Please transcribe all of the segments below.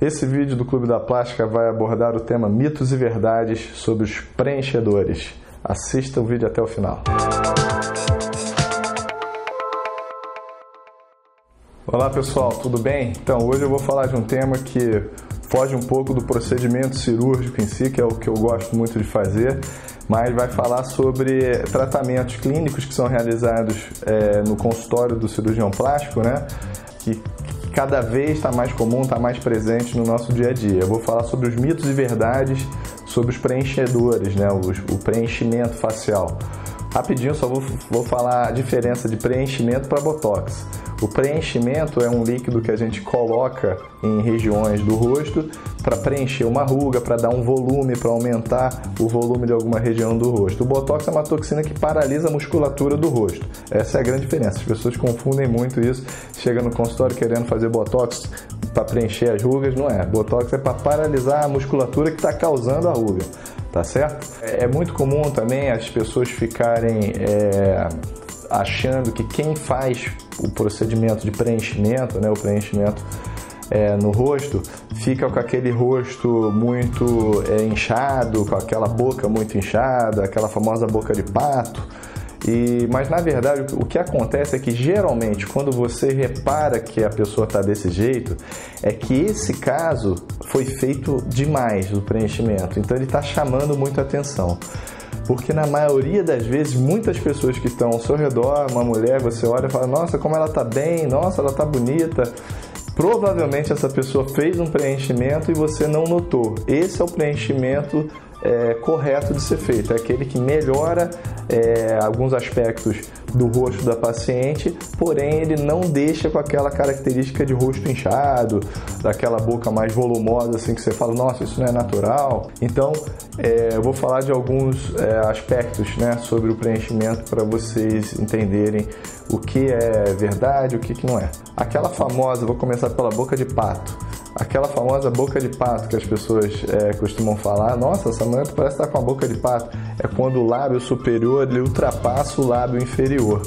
Esse vídeo do Clube da Plástica vai abordar o tema mitos e verdades sobre os preenchedores. Assista o vídeo até o final. Olá pessoal, tudo bem? Então hoje eu vou falar de um tema que foge um pouco do procedimento cirúrgico em si, que é o que eu gosto muito de fazer, mas vai falar sobre tratamentos clínicos que são realizados no consultório do cirurgião plástico, né? Que cada vez está mais comum, está mais presente no nosso dia a dia. Eu vou falar sobre os mitos e verdades sobre os preenchedores, né? O preenchimento facial. Rapidinho, só vou falar a diferença de preenchimento para botox. O preenchimento é um líquido que a gente coloca em regiões do rosto para preencher uma ruga, para dar um volume, para aumentar o volume de alguma região do rosto. O botox é uma toxina que paralisa a musculatura do rosto. Essa é a grande diferença. As pessoas confundem muito isso. Chega no consultório querendo fazer botox para preencher as rugas. Não é. Botox é para paralisar a musculatura que está causando a ruga. Tá certo? É muito comum também as pessoas ficarem achando que quem faz o procedimento de preenchimento, né, o preenchimento no rosto, fica com aquele rosto muito inchado, com aquela boca muito inchada, aquela famosa boca de pato. Mas na verdade o que acontece é que geralmente quando você repara que a pessoa está desse jeito, é que esse caso foi feito demais o preenchimento, então ele está chamando muita atenção. Porque na maioria das vezes, muitas pessoas que estão ao seu redor, uma mulher, você olha e fala, nossa, como ela está bem, nossa, ela está bonita. Provavelmente essa pessoa fez um preenchimento e você não notou. Esse é o preenchimento correto de ser feito, é aquele que melhora alguns aspectos do rosto da paciente, porém ele não deixa com aquela característica de rosto inchado, daquela boca mais volumosa, assim que você fala, nossa, isso não é natural. Então, eu vou falar de alguns aspectos, né, sobre o preenchimento para vocês entenderem o que é verdade e o que não é. Aquela famosa, vou começar pela boca de pato. Aquela famosa boca de pato que as pessoas costumam falar, nossa, essa mulher parece estar com a boca de pato, é quando o lábio superior ele ultrapassa o lábio inferior.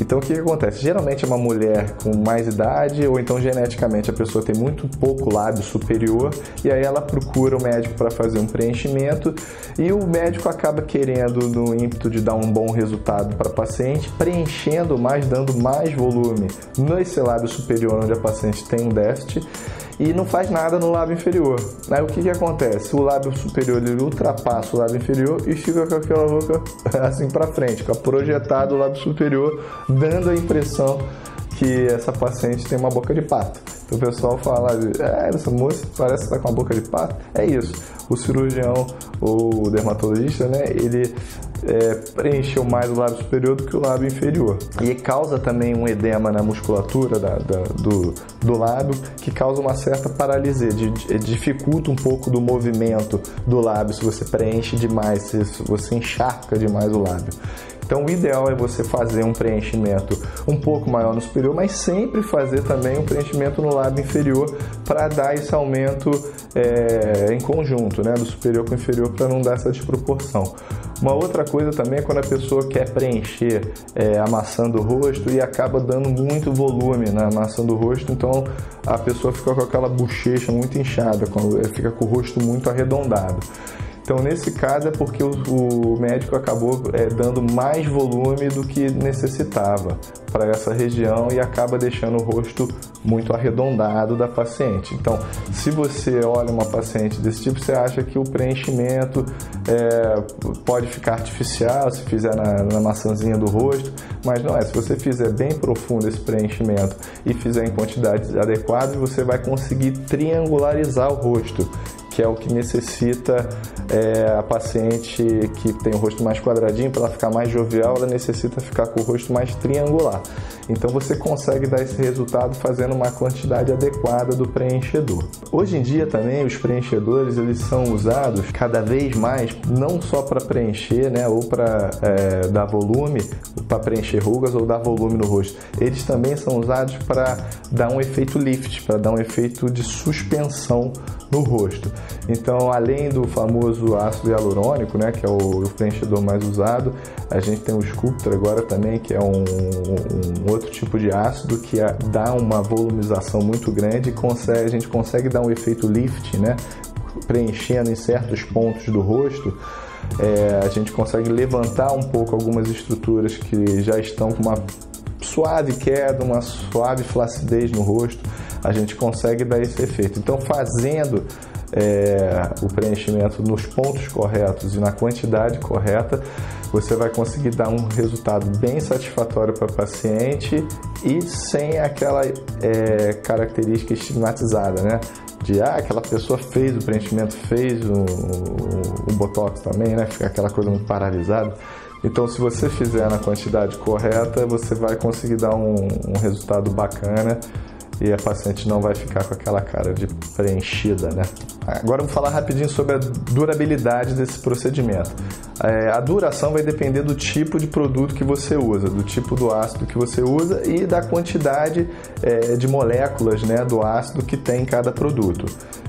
Então o que acontece? Geralmente é uma mulher com mais idade ou então geneticamente a pessoa tem muito pouco lábio superior e aí ela procura o médico para fazer um preenchimento e o médico acaba querendo, no ímpeto de dar um bom resultado para a paciente, preenchendo mais, dando mais volume nesse lábio superior onde a paciente tem um déficit e não faz nada no lábio inferior. Aí o que acontece? O lábio superior ele ultrapassa o lábio inferior e fica com aquela boca assim para frente, fica projetado o lábio superior, dando a impressão que essa paciente tem uma boca de pato. Então o pessoal fala, essa moça parece estar com a boca de pato. É isso. O cirurgião ou o dermatologista, né, ele preencheu mais o lábio superior do que o lábio inferior. E causa também um edema na musculatura do lábio, que causa uma certa paralisia, dificulta um pouco do movimento do lábio se você preenche demais, se você encharca demais o lábio. Então o ideal é você fazer um preenchimento um pouco maior no superior, mas sempre fazer também um preenchimento no lábio inferior para dar esse aumento em conjunto, né, do superior com o inferior, para não dar essa desproporção. Uma outra coisa também é quando a pessoa quer preencher amassando o rosto e acaba dando muito volume na maçã do rosto, então a pessoa fica com aquela bochecha muito inchada, fica com o rosto muito arredondado. Então, nesse caso, é porque o médico acabou dando mais volume do que necessitava para essa região e acaba deixando o rosto muito arredondado da paciente. Então, se você olha uma paciente desse tipo, você acha que o preenchimento pode ficar artificial se fizer na maçãzinha do rosto, mas não é. Se você fizer bem profundo esse preenchimento e fizer em quantidades adequadas, você vai conseguir triangularizar o rosto, que é o que necessita a paciente que tem o rosto mais quadradinho, para ela ficar mais jovial, ela necessita ficar com o rosto mais triangular. Então você consegue dar esse resultado fazendo uma quantidade adequada do preenchedor. Hoje em dia também os preenchedores eles são usados cada vez mais, não só para preencher, né, ou para dar volume, para preencher rugas ou dar volume no rosto. Eles também são usados para dar um efeito lift, para dar um efeito de suspensão no rosto. Então, além do famoso ácido hialurônico, né, que é o preenchedor mais usado, a gente tem o Sculptra agora também, que é um outro tipo de ácido que dá uma volumização muito grande e a gente consegue dar um efeito lift, né, preenchendo em certos pontos do rosto. A gente consegue levantar um pouco algumas estruturas que já estão com uma suave queda, uma suave flacidez no rosto. A gente consegue dar esse efeito. Então, fazendo o preenchimento nos pontos corretos e na quantidade correta, você vai conseguir dar um resultado bem satisfatório para o paciente e sem aquela característica estigmatizada, né? De aquela pessoa fez o preenchimento, fez o botox também, né? Fica aquela coisa muito paralisada. Então, se você fizer na quantidade correta, você vai conseguir dar um resultado bacana e a paciente não vai ficar com aquela cara de preenchida, né? Agora eu vou falar rapidinho sobre a durabilidade desse procedimento. A duração vai depender do tipo de produto que você usa, do tipo do ácido que você usa e da quantidade de moléculas, né, do ácido que tem em cada produto.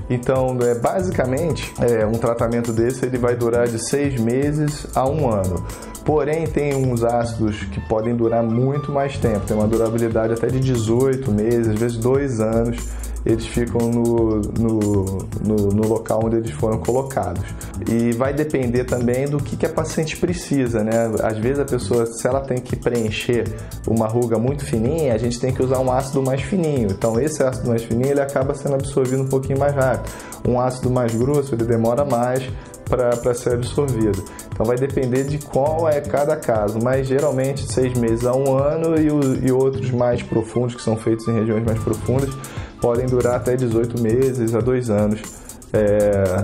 Então, basicamente, um tratamento desse ele vai durar de 6 meses a 1 ano. Porém, tem uns ácidos que podem durar muito mais tempo, tem uma durabilidade até de 18 meses, às vezes 2 anos, eles ficam no local onde eles foram colocados. E vai depender também do que a paciente precisa, né? Às vezes a pessoa, se ela tem que preencher uma ruga muito fininha, a gente tem que usar um ácido mais fininho. Então, esse ácido mais fininho, ele acaba sendo absorvido um pouquinho mais rápido. Um ácido mais grosso, ele demora mais para ser absorvido. Então vai depender de qual é cada caso, mas geralmente 6 meses a 1 ano e outros mais profundos, que são feitos em regiões mais profundas, podem durar até 18 meses a 2 anos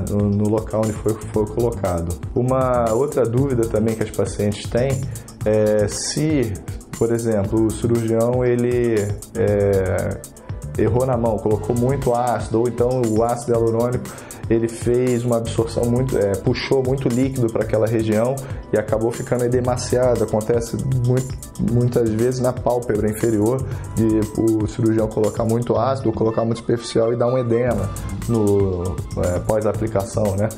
no local onde foi colocado. Uma outra dúvida também que as pacientes têm é se, por exemplo, o cirurgião ele errou na mão, colocou muito ácido, ou então o ácido hialurônico ele fez uma absorção puxou muito líquido para aquela região e acabou ficando edemaciado. Acontece muitas vezes na pálpebra inferior de o cirurgião colocar muito ácido ou colocar muito superficial e dar um edema pós-aplicação, né?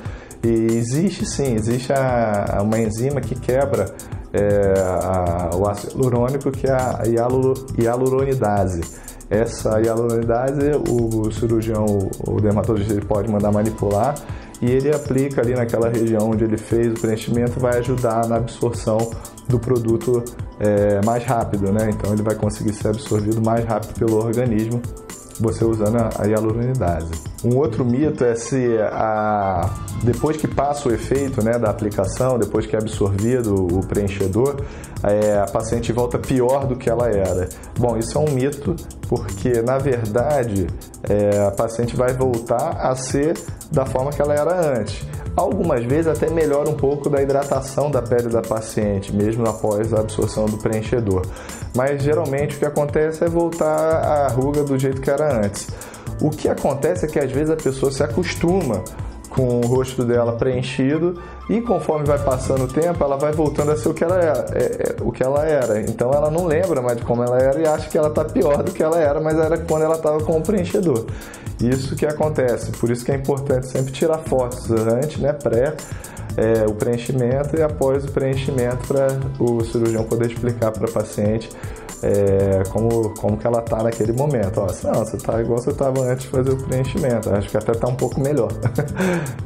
E existe uma enzima que quebra o ácido hialurônico, que é a hialuronidase. Essa hialuronidase, o cirurgião, o dermatologista, ele pode mandar manipular e ele aplica ali naquela região onde ele fez o preenchimento, vai ajudar na absorção do produto mais rápido, né? Então ele vai conseguir ser absorvido mais rápido pelo organismo, você usando a hialuronidase. Um outro mito é se depois que passa o efeito, né, da aplicação, depois que é absorvido o preenchedor, a paciente volta pior do que ela era. Bom, isso é um mito, porque na verdade a paciente vai voltar a ser da forma que ela era antes. Algumas vezes até melhora um pouco da hidratação da pele da paciente, mesmo após a absorção do preenchedor. Mas geralmente o que acontece é voltar a ruga do jeito que era antes. O que acontece é que às vezes a pessoa se acostuma com o rosto dela preenchido e conforme vai passando o tempo ela vai voltando a ser o que ela era. Então ela não lembra mais de como ela era e acha que ela está pior do que ela era, mas era quando ela estava com o preenchedor. Isso que acontece, por isso que é importante sempre tirar fotos antes, né, o preenchimento e após o preenchimento, para o cirurgião poder explicar para a paciente como que ela está naquele momento. Ó, não, você está igual você estava antes de fazer o preenchimento, acho que até está um pouco melhor.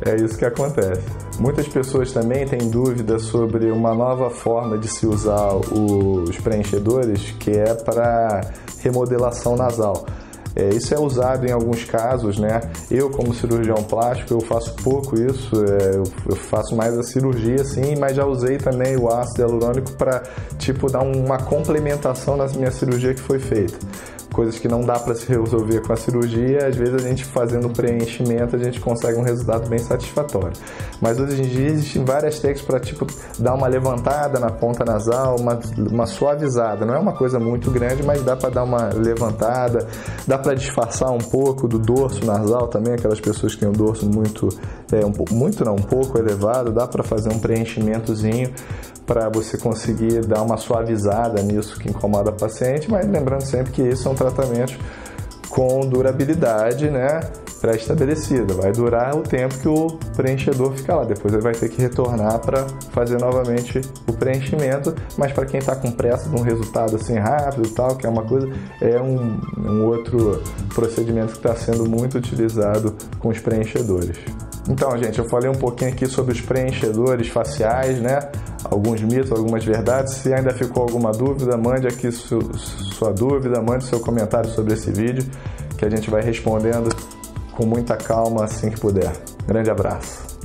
É isso que acontece. Muitas pessoas também têm dúvidas sobre uma nova forma de se usar os preenchedores, que é para remodelação nasal. Isso é usado em alguns casos, né? Eu, como cirurgião plástico, eu faço pouco isso, eu faço mais a cirurgia, sim, mas já usei também o ácido hialurônico para, dar uma complementação na minha cirurgia que foi feita. Coisas que não dá para se resolver com a cirurgia, às vezes a gente fazendo o preenchimento, a gente consegue um resultado bem satisfatório. Mas hoje em dia existem várias técnicas para dar uma levantada na ponta nasal, uma suavizada. Não é uma coisa muito grande, mas dá para dar uma levantada, dá para disfarçar um pouco do dorso nasal também, aquelas pessoas que têm o dorso muito um pouco elevado, dá para fazer um preenchimentozinho para você conseguir dar uma suavizada nisso que incomoda a paciente, mas lembrando sempre que isso são tratamentos com durabilidade, né, pré-estabelecida. Vai durar o tempo que o preenchedor fica lá, depois ele vai ter que retornar para fazer novamente o preenchimento, mas para quem está com pressa de um resultado assim rápido e tal, que é uma coisa, é um outro procedimento que está sendo muito utilizado com os preenchedores. Então, gente, eu falei um pouquinho aqui sobre os preenchedores faciais, né? Alguns mitos, algumas verdades. Se ainda ficou alguma dúvida, mande aqui sua dúvida, mande seu comentário sobre esse vídeo, que a gente vai respondendo com muita calma assim que puder. Grande abraço!